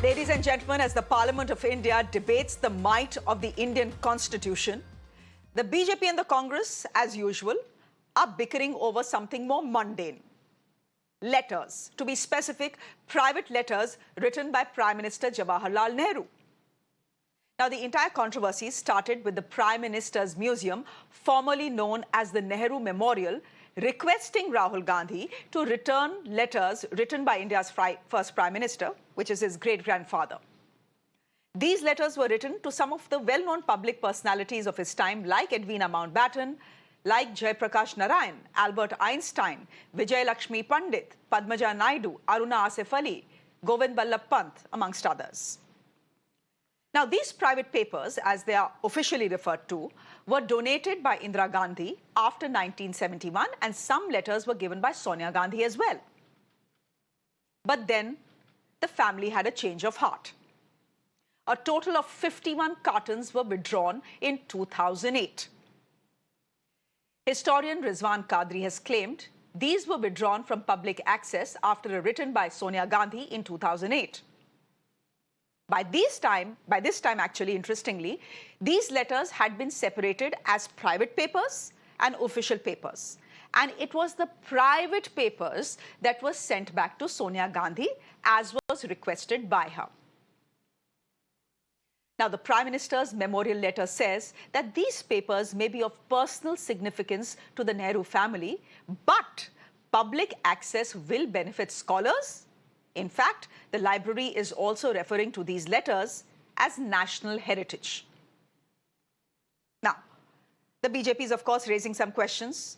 Ladies and gentlemen, as the Parliament of India debates the might of the Indian Constitution, the BJP and the Congress, as usual, are bickering over something more mundane. Letters, to be specific, private letters written by Prime Minister Jawaharlal Nehru. Now, the entire controversy started with the Prime Minister's Museum, formerly known as the Nehru Memorial, requesting Rahul Gandhi to return letters written by India's first Prime Minister, which is his great-grandfather. These letters were written to some of the well-known public personalities of his time, like Edwina Mountbatten, like Jayaprakash Narayan, Albert Einstein, Vijay Lakshmi Pandit, Padmaja Naidu, Aruna Asif Ali, Govind Ballabh Pant, amongst others. Now, these private papers, as they are officially referred to, were donated by Indira Gandhi after 1971, and some letters were given by Sonia Gandhi as well. But then, the family had a change of heart. A total of 51 cartons were withdrawn in 2008. Historian Rizwan Qadri has claimed these were withdrawn from public access after a written by Sonia Gandhi in 2008. By this time, actually, interestingly, these letters had been separated as private papers and official papers. And it was the private papers that were sent back to Sonia Gandhi, as was requested by her. Now, the Prime Minister's memorial letter says that these papers may be of personal significance to the Nehru family, but public access will benefit scholars. In fact, the library is also referring to these letters as national heritage. Now, the BJP is, of course, raising some questions.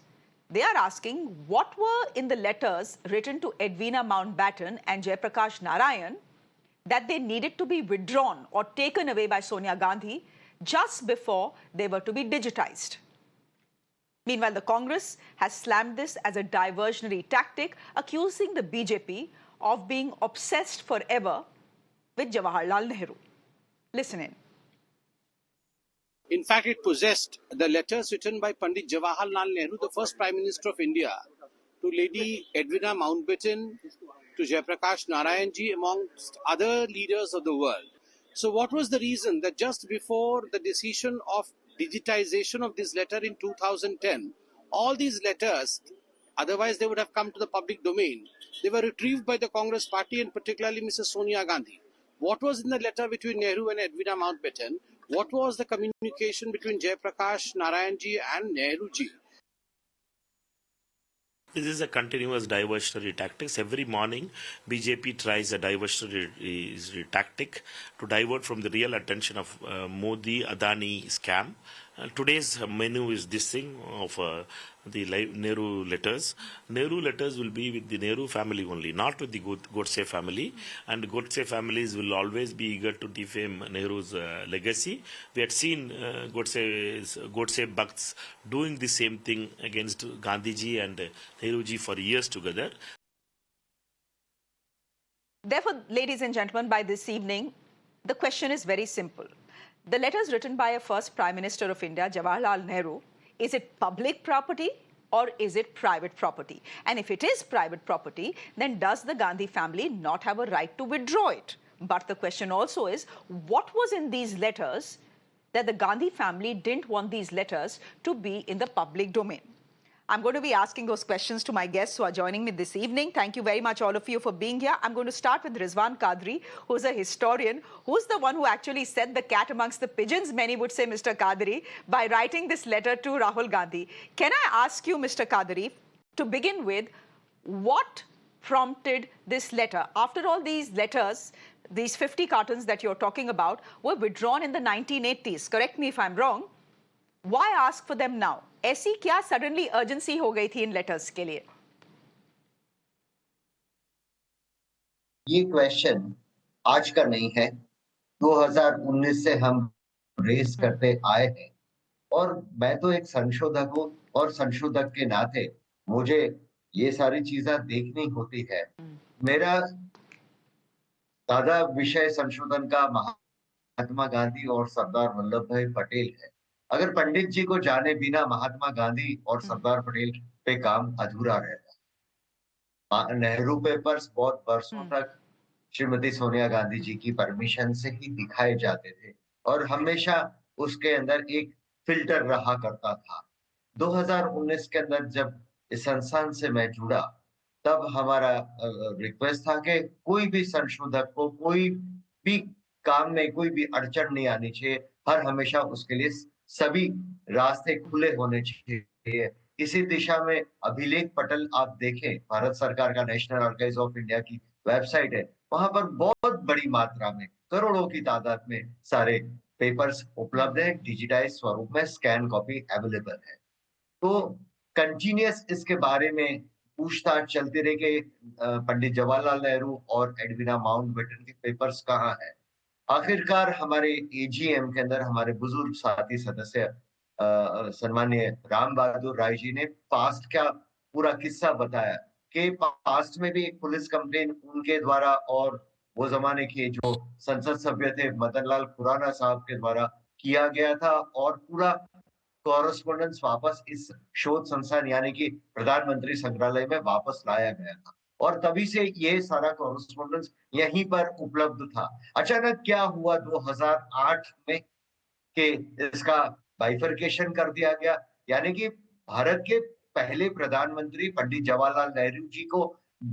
They are asking what were in the letters written to Edwina Mountbatten and Jayaprakash Narayan that they needed to be withdrawn or taken away by Sonia Gandhi just before they were to be digitized. Meanwhile, the Congress has slammed this as a diversionary tactic, accusing the BJP of being obsessed forever with Jawaharlal Nehru. Listen in. In fact, it possessed the letters written by Pandit Jawaharlal Nehru, the first Prime Minister of India, to Lady Edwina Mountbatten, to Jayaprakash Narayan ji, amongst other leaders of the world. So what was the reason that just before the decision of digitization of this letter in 2010, all these letters, otherwise they would have come to the public domain, they were retrieved by the Congress party and particularly Mrs. Sonia Gandhi. What was in the letter between Nehru and Edwina Mountbatten? What was the communication between Jayaprakash Narayan ji and Nehru ji? This is a continuous diversionary tactics. Every morning, BJP tries a diversionary tactic to divert from the real attention of Modi-Adani scam. Today's menu is this thing of the Nehru letters. Nehru letters will be with the Nehru family only, not with the Godse family. And Godse families will always be eager to defame Nehru's legacy. We had seen Godse Bhakts doing the same thing against Gandhiji and Nehruji for years together. Therefore, ladies and gentlemen, by this evening, the question is very simple. The letters written by a first Prime Minister of India, Jawaharlal Nehru, is it public property or is it private property? And if it is private property, then does the Gandhi family not have a right to withdraw it? But the question also is, what was in these letters that the Gandhi family didn't want these letters to be in the public domain? I'm going to be asking those questions to my guests who are joining me this evening. Thank you very much, all of you, for being here. I'm going to start with Rizwan Qadri, who's a historian, who's the one who actually set the cat amongst the pigeons, many would say, Mr. Qadri, by writing this letter to Rahul Gandhi. Can I ask you, Mr. Qadri, to begin with, what prompted this letter? After all, these letters, these 50 cartons that you're talking about, were withdrawn in the 1980s. Correct me if I'm wrong. Why ask for them now? ऐसी क्या suddenly urgency हो गई थी इन letters के लिए? ये question आज का नहीं है, 2019 से हम रेस करते आए हैं और मैं तो एक संशोधक हूँ और संशोधक के नाते मुझे ये सारी चीजें देखनी होती है। मेरा ज्यादा विषय संशोधन का महात्मा गांधी और सरदार वल्लभ भाई पटेल है। अगर पंडित जी को जाने बिना महात्मा गांधी और सरदार पटेल पे काम अधूरा रहता। नेहरू पेपर्स बहुत वर्षों तक श्रीमती सोनिया गांधी जी की परमिशन से ही दिखाए जाते थे और हमेशा उसके अंदर एक फिल्टर रहा करता था। 2019 के अंदर जब इस संस्थान से मैं जुड़ा, तब हमारा रिक्वेस्ट था कि कोई भी संशोधक को कोई भी काम में कोई भी अड़चन नहीं आनी चाहिए, हर हमेशा उसके लिए सभी रास्ते खुले होने चाहिए। इसी दिशा में अभिलेख पटल आप देखें, भारत सरकार का नेशनल आर्काइव्स ऑफ इंडिया की वेबसाइट है, वहां पर बहुत बड़ी मात्रा में, करोड़ों की तादाद में सारे पेपर्स उपलब्ध है, डिजिटाइज स्वरूप में स्कैन कॉपी अवेलेबल है। तो कंटिन्यूअस इसके बारे में पूछताछ चलती रही कि पंडित जवाहरलाल नेहरू और एडविना माउंटबेटन के पेपर्स कहाँ है। आखिरकार हमारे एजीएम के अंदर हमारे बुजुर्ग साथी सदस्य सम्माननीय राम बहादुर राय जी ने पास्ट का पूरा किस्सा बताया कि पास्ट में भी एक पुलिस कंप्लेन उनके द्वारा और वो जमाने के जो संसद सभ्य थे मदन लाल खुराना साहब के द्वारा किया गया था और पूरा कॉरेस्पॉन्डेंस वापस इस शोध संस्थान यानी कि प्रधानमंत्री संग्रहालय में वापस लाया गया था और तभी से ये सारा कॉरेस्पॉन्डेंस यहीं पर उपलब्ध था। अचानक क्या हुआ 2008 में कि इसका बाइफरकेशन कर दिया गया, यानी कि भारत के पहले प्रधानमंत्री पंडित जवाहरलाल नेहरू जी को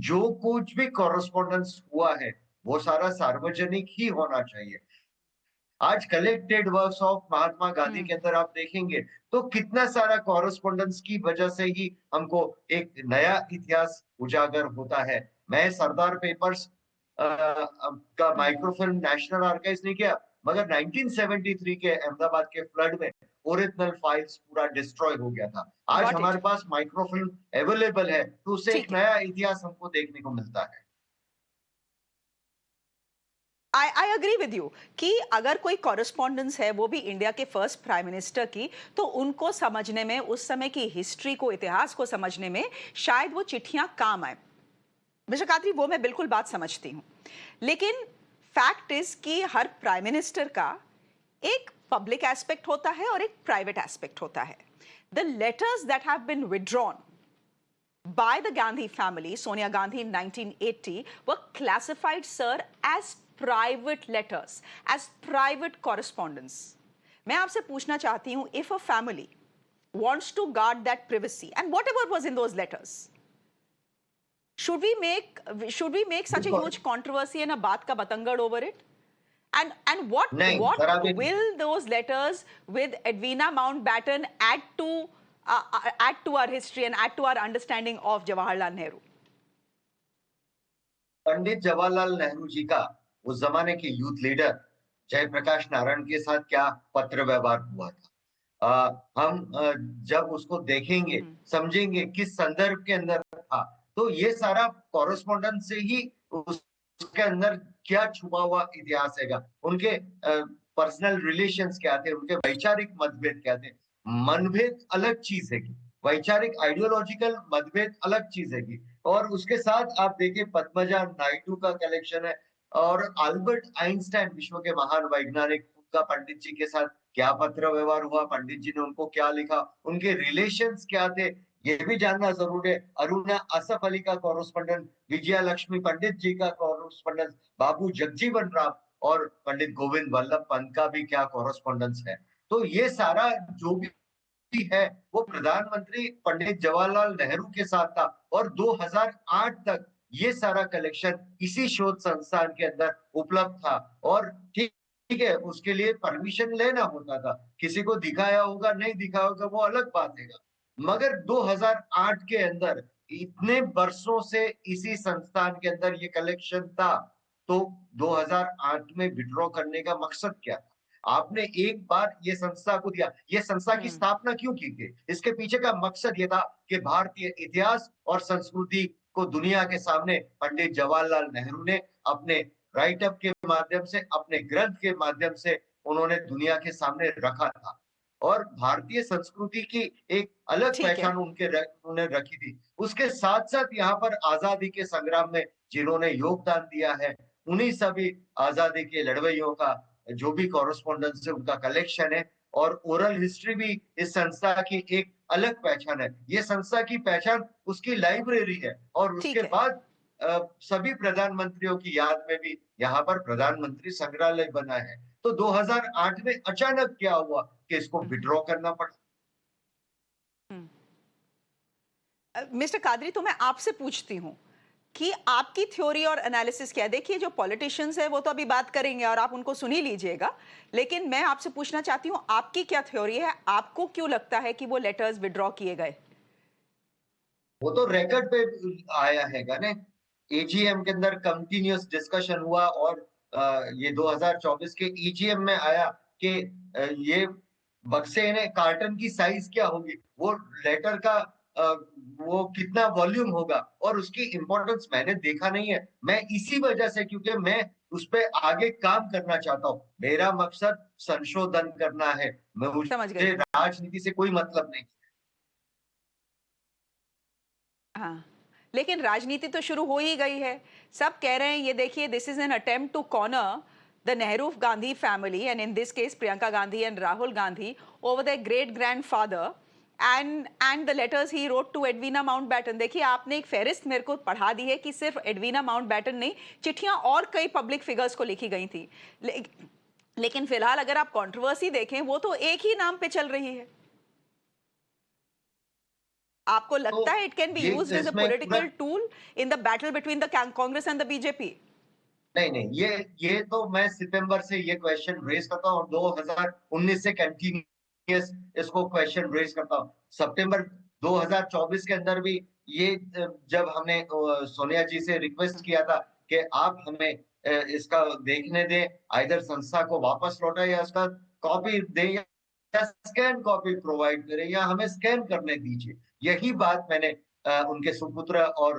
जो कुछ भी कॉरेस्पॉन्डेंस हुआ है वो सारा सार्वजनिक ही होना चाहिए। आज collected works of Mahatma Gandhi के अंदर आप देखेंगे तो कितना सारा कॉरेस्पॉन्डेंस की वजह से ही हमको एक नया इतिहास उजागर होता है। मैं सरदार पेपर्स का माइक्रोफिल्म नेशनल आर्काइव्स ने किया, मगर 1973 के अहमदाबाद के फ्लड में ओरिजिनल फाइल्स पूरा डिस्ट्रॉय हो गया था। आज Got it. हमारे पास माइक्रोफिल्म अवेलेबल है तो उससे एक ठीक है। नया इतिहास हमको देखने को मिलता है। आई अग्री विद यू कि अगर कोई कॉरेस्पॉन्डेंस है वो भी इंडिया के फर्स्ट प्राइम मिनिस्टर की, तो उनको समझने में, उस समय की हिस्ट्री को, इतिहास को समझने में शायद वो चिट्ठियां काम आए। मिस्टर कादरी, वो मैं बिल्कुल बात समझती हूं, लेकिन फैक्ट इज कि हर प्राइम मिनिस्टर का एक पब्लिक एस्पेक्ट होता है और एक प्राइवेट एस्पेक्ट होता है। The letters that have been withdrawn by the Gandhi family, Sonia Gandhi in 1980, were classified, sir, as private letters, as private correspondence. मैं आपसे पूछना चाहती हूं, if a family wants to guard that privacy and whatever was in those letters, should we make such a huge controversy and a baat ka batangad over it? And what will those letters with Edwina Mountbatten add to our history and add to our understanding of Jawaharlal Nehru? Pandit Jawaharlal Nehru ji का उस जमाने के youth leader Jayaprakash Narayan के साथ क्या पत्र व्यवहार हुआ था, हम जब उसको देखेंगे समझेंगे किस संदर्भ के अंदर था, तो ये सारा कॉरेस्पॉन्डेंस से ही उसके अंदर क्या छुपा हुआ इतिहास है, उनके पर्सनल रिलेशंस क्या थे, उनके वैचारिक मतभेद क्या थे। मनभेद अलग चीज है, वैचारिक आइडियोलॉजिकल मतभेद अलग चीज है। और उसके साथ आप देखिए पद्मजा नायडू का कलेक्शन है और अल्बर्ट आइंस्टाइन विश्व के महान वैज्ञानिक, उनका पंडित जी के साथ क्या पत्र व्यवहार हुआ, पंडित जी ने उनको क्या लिखा, उनके रिलेशंस क्या थे, ये भी जानना जरूरी है। अरुणा असफ अली का कॉरेस्पॉन्डेंट, विजया लक्ष्मी पंडित जी का कॉरेस्पॉन्डेंट, बाबू जगजीवन राम और पंडित गोविंद वल्लभ पंत का भी क्या कॉरेस्पॉन्डेंस है। तो ये सारा जो भी है वो प्रधानमंत्री पंडित जवाहरलाल नेहरू के साथ था और 2008 तक ये सारा कलेक्शन इसी शोध संस्थान के अंदर उपलब्ध था। और ठीक है, उसके लिए परमिशन लेना होता था, किसी को दिखाया होगा नहीं दिखाया होगा वो अलग बात है, मगर 2008 के अंदर इतने वर्षों से इसी संस्थान के अंदर ये कलेक्शन था, तो 2008 में विड्रॉ करने का मकसद क्या था? आपने एक बार ये संस्था को दिया, ये संस्था की स्थापना क्यों की गई? इसके पीछे का मकसद ये था कि भारतीय इतिहास और संस्कृति को दुनिया के सामने पंडित जवाहरलाल नेहरू ने अपने राइट अप के माध्यम से, अपने ग्रंथ के माध्यम से उन्होंने दुनिया के सामने रखा था। और भारतीय संस्कृति की एक अलग पहचान उन्होंने रखी थी। उसके साथ साथ यहाँ पर आजादी के संग्राम में जिन्होंने योगदान दिया है, उन्हीं सभी आजादी के लड़वैयों का जो भी कॉरेस्पॉन्डेंस है उनका कलेक्शन है। और ओरल हिस्ट्री भी इस संस्था की एक अलग पहचान है। ये संस्था की पहचान उसकी लाइब्रेरी है और उसके बाद सभी प्रधानमंत्रियों की याद में भी यहाँ पर प्रधानमंत्री संग्रहालय बना है। तो 2008 में अचानक क्या हुआ कि इसको विड्रॉ करना पड़ा। मिस्टर कादरी, तो मैं आपसे पूछती हूँ कि आपकी थ्योरी और एनालिसिस क्या है? देखिए, जो पॉलिटिशियंस है वो तो अभी बात करेंगे और आप उनको सुन ही लीजिएगा, लेकिन मैं आपसे पूछना चाहती हूँ आपकी क्या थ्योरी है? आपको क्यों लगता है कि वो लेटर्स विड्रॉ किए गए? वो तो रिकॉर्ड पे आया हैगा ना। एजीएम के अंदर कंटिन्यूअस डिस्कशन हुआ और ये 2024 के ईजीएम में आया कि ये बक्से ने कार्टन की साइज क्या होगी, वो लेटर का वो कितना वॉल्यूम होगा और उसकी इंपॉर्टेंस मैंने देखा नहीं है। मैं इसी वजह से, क्योंकि मैं उस पे आगे काम करना चाहता हूँ। मेरा मकसद संशोधन करना है। समझ गई। मुझे राजनीति से कोई मतलब नहीं। हाँ, लेकिन राजनीति तो शुरू हो ही गई है। सब कह रहे हैं, ये देखिए, this is an attempt to corner the Nehru Gandhi family and in this case Priyanka Gandhi and Rahul Gandhi over the great grandfather and the letters he wrote to Edwina Mountbatten. देखिए, आपने एक फेरिस्त मेरे को पढ़ा दी है कि सिर्फ एडवीना माउंटबैटन नहीं, चिट्ठियां और कई पब्लिक फिगर्स को लिखी गई थी। लेकिन फिलहाल अगर आप कंट्रोवर्सी देखें, वो तो एक ही नाम पे चल रही है। आपको लगता है इट कैन बी ये यूज्ड एज अ इसमें political tool in the battle between the Congress and the BJP? नहीं, ये तो मैं सितंबर से ये क्वेश्चन रेज करता हूँ और 2019 से कंटिन्यूअस इसको क्वेश्चन रेज करता हूँ। सितंबर 2024 के अंदर भी ये जब हमने सोनिया जी से रिक्वेस्ट किया था कि आप हमें इसका देखने दें, आइदर संस्था को वापस लौटाए या इसका कॉपी दें या स्कैन कॉपी प्रोवाइड करें या हमें स्कैन करने दीजिए। यही बात मैंने उनके सुपुत्र और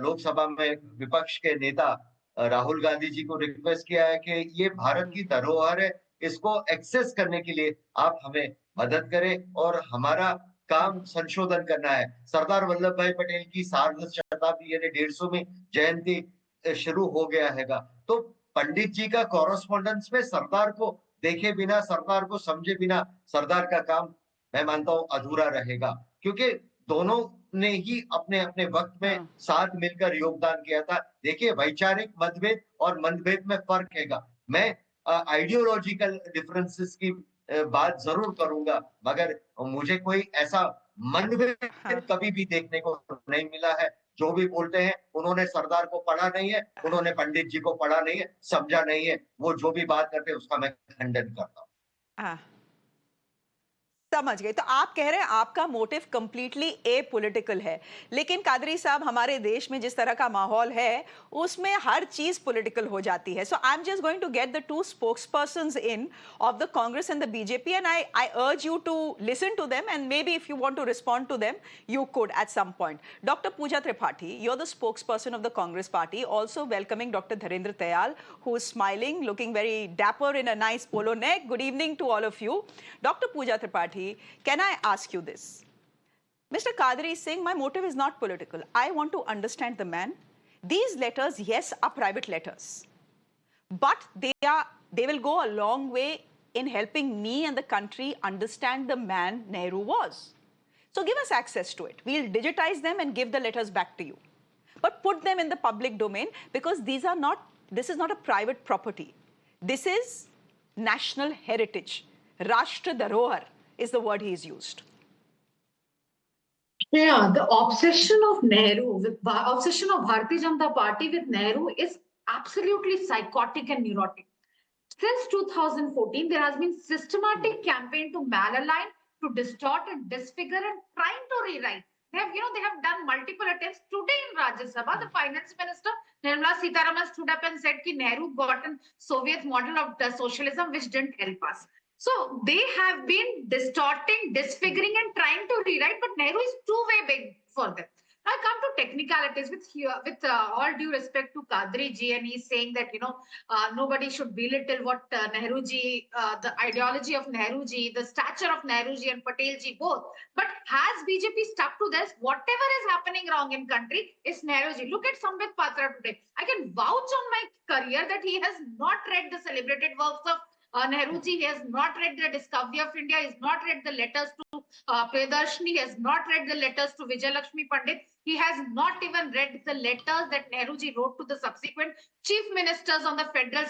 लोकसभा में विपक्ष के नेता राहुल गांधी जी को रिक्वेस्ट किया है कि ये भारत की धरोहर है, इसको एक्सेस करने के लिए आप हमें मदद करें और हमारा काम संशोधन करना है। सरदार वल्लभ भाई पटेल की सार्ध शताब्दी यानी 150वीं जयंती शुरू हो गया हैगा। तो पंडित जी का कॉरेस्पॉन्डेंस में सरदार को देखे बिना, सरदार को समझे बिना सरदार का काम मैं मानता हूँ अधूरा रहेगा, क्योंकि दोनों ने ही अपने अपने वक्त में साथ मिलकर योगदान किया था। देखिए, वैचारिक मतभेद और मतभेद में फर्क हैगा। मैं आइडियोलॉजिकल डिफरेंसेस की बात जरूर करूंगा, मगर मुझे कोई ऐसा मतभेद कभी भी देखने को नहीं मिला है। जो भी बोलते हैं उन्होंने सरदार को पढ़ा नहीं है, उन्होंने पंडित जी को पढ़ा नहीं है, समझा नहीं है। वो जो भी बात करते हैं उसका मैं खंडन करता हूँ। समझ गए। तो आप कह रहे हैं आपका मोटिव कंप्लीटली ए पॉलिटिकल है, लेकिन कादरी साहब, हमारे देश में जिस तरह का माहौल है उसमें हर चीज पॉलिटिकल हो जाती है। So I am just going to get the two spokespersons in of the Congress and the BJP and I urge you to listen to them and maybe if you want to respond to them you could at some point. Dr. Pooja Tripathi, you're the spokesperson of the Congress party, also welcoming Dr. Dharendra Tayal, who is smiling, looking very dapper in a nice polo neck. Good evening to all of you. Dr. Pooja Tripathi, can I ask you this? Mr. Kadri is saying my motive is not political. I want to understand the man. These letters, yes, are private letters, but they will go a long way in helping me and the country understand the man Nehru was. So give us access to it. We'll digitize them and give the letters back to you. But put them in the public domain, because this is not a private property. This is national heritage. Rashtra Dharohar is the word he's used. Yeah, the obsession of obsession of Bharatiya Janata Party with Nehru is absolutely psychotic and neurotic. Since 2014, there has been systematic campaign to malalign, to distort and disfigure and trying to rewrite. They have done multiple attempts. Today in Rajya Sabha, the finance minister Nirmala Sitharaman stood up and said that Nehru got a Soviet model of socialism which didn't help us. So they have been distorting, disfiguring and trying to rewrite, but Nehru is too way big for them. Now I come to technicalities with all due respect to Kadri ji, and he's saying that nobody should belittle what Nehru ji, the ideology of Nehru ji, the stature of Nehru ji and Patel ji both. But has BJP stuck to this? Whatever is happening wrong in country is Nehru ji. Look at Sambit Patra today. I can vouch on my career that he has not read the celebrated works of Nehru ji. He has not read the Discovery of India. He has not read the letters to Priyadarshini. He has not read the letters to Vijay Lakshmi Pandit. He has not even read the letters that Nehruji wrote to the subsequent chief ministers on the federal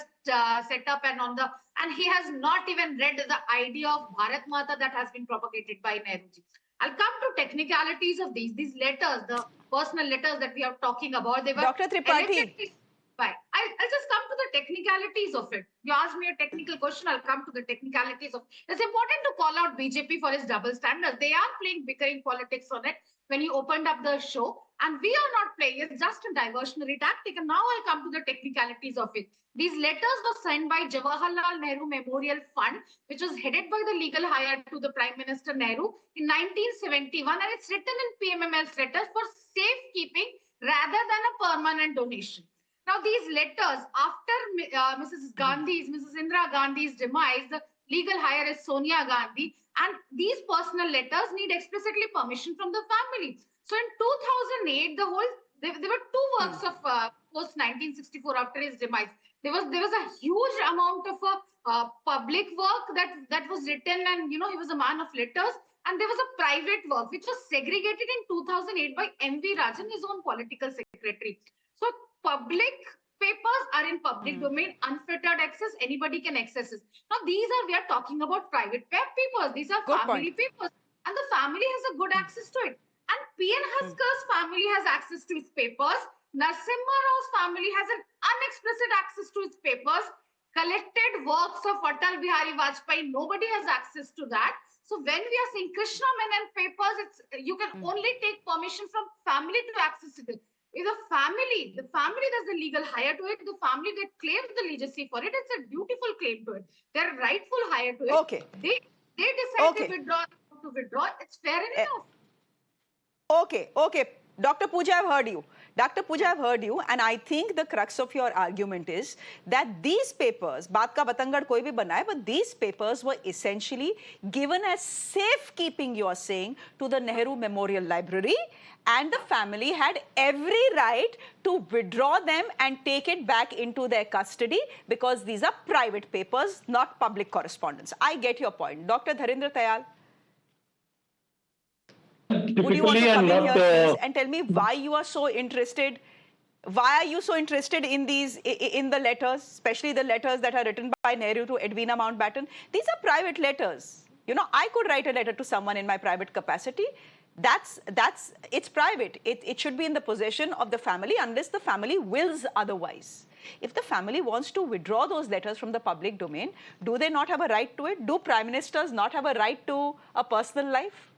setup and he has not even read the idea of Bharat Mata that has been propagated by Nehruji. I'll come to technicalities of these letters, the personal letters that we are talking about. They were Dr. Tripathi. allegedly. Right. I'll just come to the technicalities of it. You asked me a technical question, I'll come to the technicalities of it. It's important to call out BJP for its double standards. They are playing bickering politics on it when you opened up the show, and we are not playing. It's just a diversionary tactic. And now I'll come to the technicalities of it. These letters were signed by Jawaharlal Nehru Memorial Fund, which was headed by the legal hire to the Prime Minister Nehru in 1971, and it's written in PMML's letters for safekeeping rather than a permanent donation. Now, these letters, after Mrs. Indira Gandhi's demise, the legal hire is Sonia Gandhi, and these personal letters need explicitly permission from the family. So, in 2008, there were two works of post 1964 after his demise. There was a huge amount of public work that was written, and he was a man of letters. And there was a private work which was segregated in 2008 by M.V. Rajan, his own political secretary. So public papers are in public domain, unfettered access, anybody can access it. Now we are talking about private papers. These are Good family point. papers, and the family has a good access to it. And P.N. Haskar's family has access to his papers. Narasimha Rao's family has an unexplicit access to his papers. Collected works of Atal Bihari Vajpayee, nobody has access to that. So when we are saying Krishna Menon papers, you can only take permission from family to access it. If the family does the legal hire to it, the family that claims the legacy for it, it's a dutiful claim to it. They're rightful hire to it. Okay. They decide Okay. to withdraw. It's fair enough. Okay. Dr. Pooja, I've heard you. And I think the crux of your argument is that these papers, baat ka batangad koi bhi banaye, but these papers were essentially given as safekeeping, you are saying, to the Nehru Memorial Library, and the family had every right to withdraw them and take it back into their custody because these are private papers, not public correspondence. I get your point. Dr. Dharendra Tayal. Would you want to come in here, please, and tell me why you are so interested? Why are you so interested in the letters, especially the letters that are written by Nehru to Edwina Mountbatten? These are private letters. I could write a letter to someone in my private capacity. It's private. It should be in the possession of the family unless the family wills otherwise. If the family wants to withdraw those letters from the public domain, do they not have a right to it? Do prime ministers not have a right to a personal life?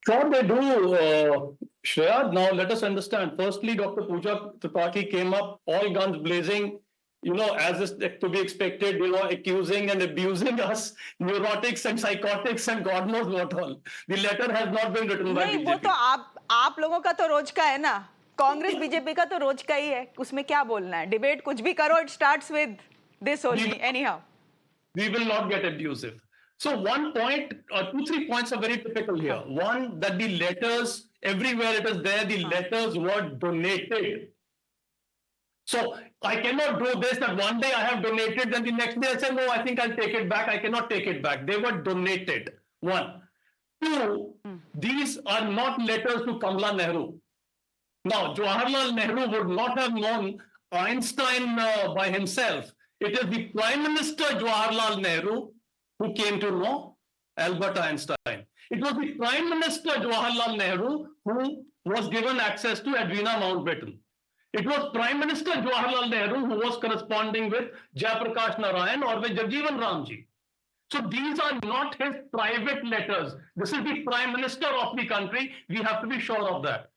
Sure, they do, Shreya. Now, let us understand. Firstly, Dr. Pooja Tripathi came up, all guns blazing, as is to be expected, accusing and abusing us, neurotics and psychotics and God knows what all. The letter has not been written by नहीं, BJP. वो तो आप लोगों का तो रोज का है ना. कांग्रेस बीजेपी का तो रोज का ही है. उसमें क्या बोलना है? Debate कुछ भी करो, it starts with this only. Anyhow. We will not get abusive. So 1 point, 2-3 points are very typical here. One, that the letters, everywhere it is there, the letters were donated. So I cannot do this, that one day I have donated, then the next day I say, no, I think I'll take it back. I cannot take it back. They were donated. 1. 2, these are not letters to Kamala Nehru. Now, Jawaharlal Nehru would not have known Einstein by himself. It is the Prime Minister Jawaharlal Nehru who came to know Albert Einstein. It was the Prime Minister Jawaharlal Nehru who was given access to Edwina Mountbatten. It was Prime Minister Jawaharlal Nehru who was corresponding with Jayaprakash Narayan or with Jajivan Ramji. So these are not his private letters. This is the Prime Minister of the country. We have to be sure of that.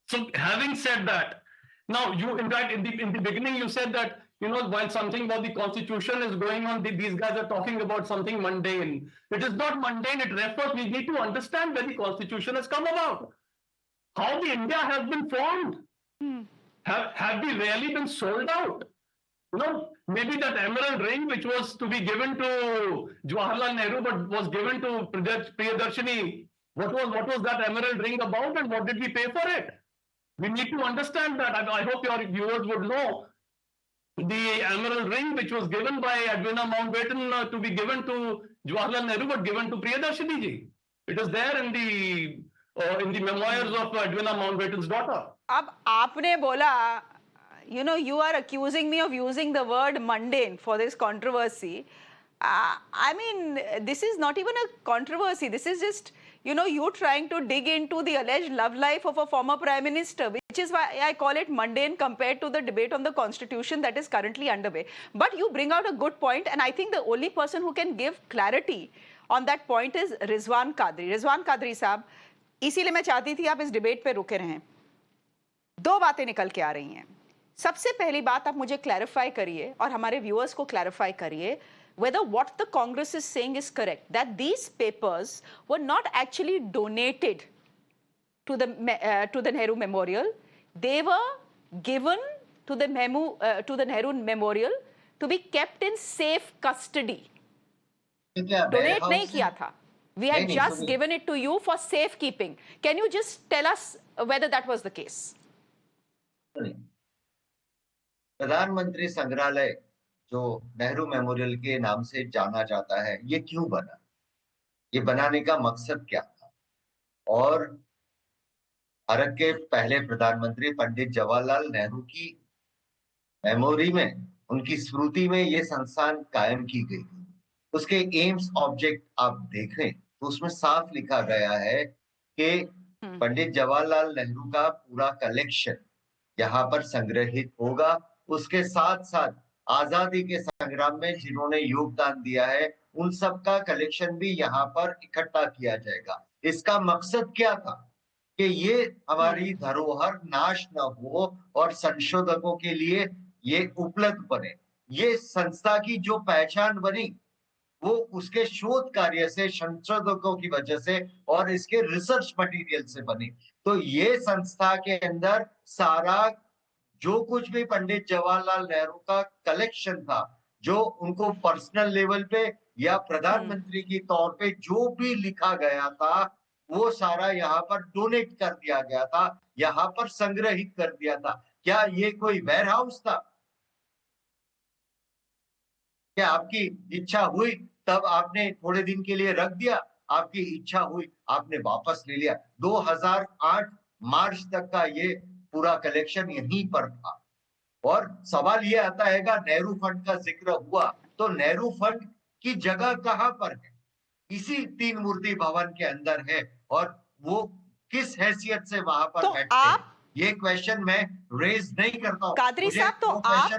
So having said that, now you, in fact, in the beginning you said that, while something about the constitution is going on, these guys are talking about something mundane. It is not mundane. It refers, we need to understand where the constitution has come about. How the India has been formed. Have we really been sold out? Maybe that emerald ring which was to be given to Jawaharlal Nehru but was given to Priyadarshini. What was that emerald ring about and what did we pay for it? We need to understand that. I hope your viewers would know the emerald ring which was given by Edwina Mountbatten to be given to Jawaharlal Nehru but given to Priyadarshini ji. It is there in the memoirs of Edwina Mountbatten's daughter. अब आपने बोला, you know, you are accusing me of using the word mundane for this controversy. I mean, this is not even a controversy. This is just, you know, you trying to dig into the alleged love life of a former prime minister, which is why I call it mundane compared to the debate on the constitution that is currently underway. But you bring out a good point, and I think the only person who can give clarity on that point is Rizwan Qadri. Rizwan Qadri साहब, इसीलिए मैं चाहती थी आप इस debate पे रुके रहें. दो बातें निकल के आ रही हैं. सबसे पहली बात आप मुझे क्लैरिफाई करिए और हमारे व्यूअर्स को क्लैरिफाई करिए whether what the Congress is saying is correct, that these papers were not actually donated to the Nehru Memorial. They were given to the Nehru Memorial to be kept in safe custody. Donate नहीं किया था. We had just given it to you for safekeeping. Can you just tell us whether that was the case? प्रधानमंत्री संग्रहालय जो Nehru memorial के नाम से जाना जाता है, ये क्यों बना? ये बनाने का मकसद क्या था? और भारत के पहले प्रधानमंत्री पंडित जवाहरलाल नेहरू की मेमोरी में, उनकी स्मृति में ये संस्थान कायम की गई थी. उसके एम्स ऑब्जेक्ट आप देखें तो उसमें साफ लिखा गया है कि पंडित जवाहरलाल नेहरू का पूरा कलेक्शन यहाँ पर संग्रहित होगा. उसके साथ साथ आजादी के संग्राम में जिन्होंने योगदान दिया है, उन सब का कलेक्शन भी यहाँ पर इकट्ठा किया जाएगा. इसका मकसद क्या था? कि ये हमारी धरोहर नाश न हो और संशोधकों के लिए ये उपलब्ध बने. ये संस्था की जो पहचान बनी वो उसके शोध कार्य से, संशोधकों की वजह से और इसके रिसर्च मटेरियल से बनी. तो ये संस्था के अंदर सारा जो कुछ भी पंडित जवाहरलाल नेहरू का कलेक्शन था, जो उनको पर्सनल लेवल पे या प्रधानमंत्री की तौर पे जो भी लिखा गया था, वो सारा यहाँ पर डोनेट कर दिया गया था, यहाँ पर संग्रहित कर दिया था. क्या ये कोई वेयर हाउस था? क्या आपकी इच्छा हुई तब आपने थोड़े दिन के लिए रख दिया, आपकी इच्छा हुई आपने वापस ले लिया? 2008 मार्च तक का ये पूरा कलेक्शन यहीं पर था. और सवाल ये आता है कि नेहरू फंड का जिक्र हुआ, तो नेहरू फंड की जगह कहां पर है? इसी तीन मूर्ति भवन के अंदर है. और वो किस हैसियत से वहां पर बैठते हैं, ये क्वेश्चन मैं रेज नहीं करता हूं. कादरी साहब, तो आप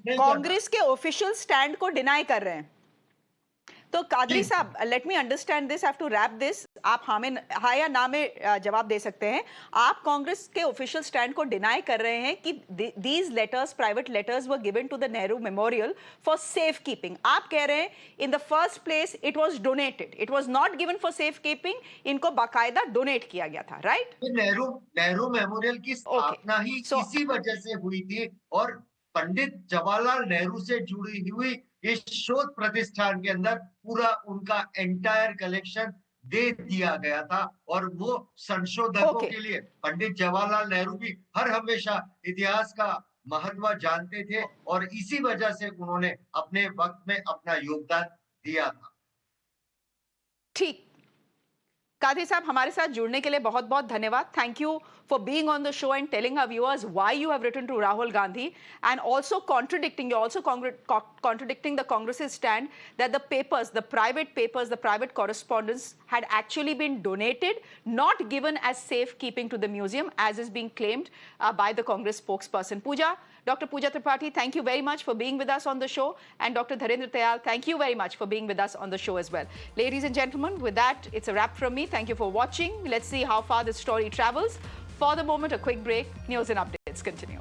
कांग्रेस के ऑफिशियल स्टैंड को डिनाई कर रहे हैं. तो कादरी साहब, let me understand this, have to wrap this. आप हाँ या ना में जवाब दे सकते हैं. आप कांग्रेस के ऑफिशियल स्टैंड को डिनाई कर रहे हैं कि these letters, private letters, were given to the Nehru memorial for safe keeping. आप कह रहे हैं in the first place it was donated, it was not given for safe keeping. इनको बाकायदा डोनेट किया गया था, राइट? नेहरू मेमोरियल की स्थापना ही इसी वजह से हुई थी और पंडित जवाहरलाल नेहरू से जुड़ी हुई इस शोध प्रतिष्ठान के अंदर पूरा उनका एंटायर कलेक्शन दे दिया गया था. और वो संशोधकों के लिए पंडित जवाहरलाल नेहरू भी हर हमेशा इतिहास का महत्व जानते थे और इसी वजह से उन्होंने अपने वक्त में अपना योगदान दिया था. ठीक. कादरी साहब, हमारे साथ जुड़ने के लिए बहुत बहुत धन्यवाद. Thank you for being on the show and telling our viewers why you have written to Rahul Gandhi, and also contradicting the Congress's stand that the papers, the private papers, the private correspondence had actually been donated, not given as safekeeping to the museum, as is being claimed by the Congress spokesperson. Dr. Pooja Tripathi, thank you very much for being with us on the show. And Dr. Dharendra Tyal, thank you very much for being with us on the show as well. Ladies and gentlemen, with that, it's a wrap from me. Thank you for watching. Let's see how far this story travels. For the moment, a quick break. News and updates continue.